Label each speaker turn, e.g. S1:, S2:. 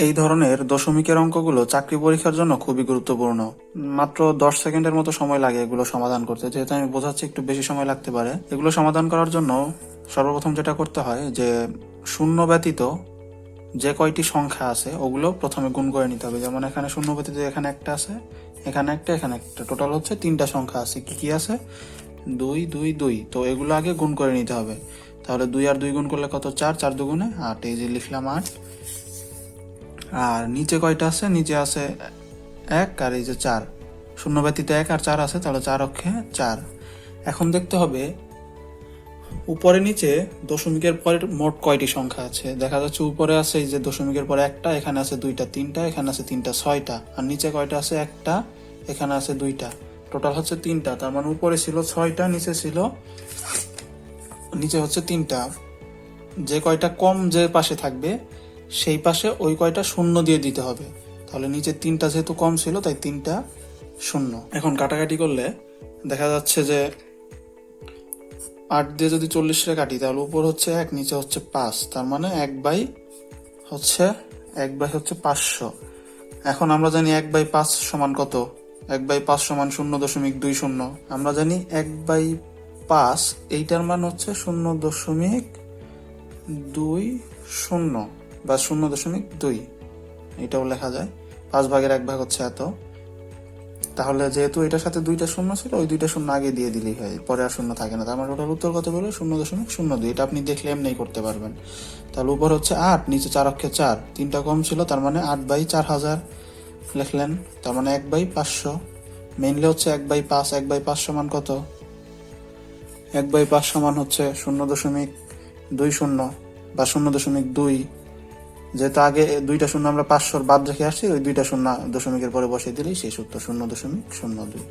S1: এই ধরনের দশমিকের অঙ্কগুলো চাকরি পরীক্ষার জন্য খুবই গুরুত্বপূর্ণ। মাত্র 10 সেকেন্ডের মতো সময় লাগে এগুলো সমাধান করতে, যেহেতু আমি বোঝাচ্ছি একটু বেশি সময় লাগতে পারে। এগুলো সমাধান করার জন্য সর্বপ্রথম যেটা করতে হয় যে শূন্য ব্যতীত যে কয়টি সংখ্যা আছে ওগুলো প্রথমে গুণ করে নিতে হবে। যেমন এখানে শূন্য ব্যতীত এখানে একটা আছে, এখানে একটা, এখানে একটা, টোটাল হচ্ছে 3টা সংখ্যা আছে। কি কি আছে? 2 2 2। তো এগুলো আগে গুণ করে নিতে হবে। তাহলে 2 আর 2 গুণ করলে কত? 4, 4 দুগুণে 8। এই যে লিখলাম 8। আর নিচে কয়টা আছে? নিচে আছে 1 আর এই যে 4। শূন্য ব্যতীত 1 আর 4 আছে, তাহলে 4 অক্ষে 4। এখন দেখতে হবে উপরে নিচে দশমিকের পরে মোট কয়টি সংখ্যা আছে। দেখা যাচ্ছে উপরে আছে এই যে দশমিকের পরে একটা, এখানে আছে 2টা, 3টা, এখানে আছে 3টা, 6টা। আর নিচে কয়টা আছে? একটা, এখানে আছে 2টা, টোটাল হচ্ছে 3টা। তার মানে উপরে ছিল 6টা, নিচে হচ্ছে 3টা। যে কয়টা কম যে পাশে থাকবে সেই পাশে ওই কয়টা শূন্য দিয়ে দিতে হবে। তাহলে নিচে 3টা যেহেতু কম ছিল তাই 3টা শূন্য। এখন কাটাকাটি করলে দেখা যাচ্ছে যে 8 দিয়ে যদি 40 কাটি তাহলে উপর হচ্ছে 1, নিচে হচ্ছে 5। তার মানে 1/হচ্ছে 500। এখন আমরা জানি 1/5 সমান কত? 1/5 সমান 0.20। আমরা জানি 1/5 এইটার মান হচ্ছে 0.20 বা 0.2। এটাও লেখা যায়। 5/1 হচ্ছে এত। তাহলে যেহেতু এটার সাথে 2টা শূন্য ছিল, ওই 2টা শূন্য আগে দিয়ে দিলেই হয়, পরে আর শূন্য থাকে না। তার মানে ওটার উত্তর কত বেরোয়? 0.02। এটা আপনি দেখলে এমনি করতে পারবেন। তাহলে উপর হচ্ছে 8, নিচে 4 অক্ষে 4, 3টা কম ছিল, তার মানে 8/4000 লিখলেন। তার মানে 1/500। মেইনলি হচ্ছে 1/5। 1/5 সমান কত? 1/5 সমান হচ্ছে 0.20 বা 0.2। যেহেতু আগে 2টা শূন্য আমরা 500 বাদ রেখে আসছি, ওই 2টা শূন্য দশমিকের পরে বসিয়ে দিলেই শেষ উত্তর 0.02।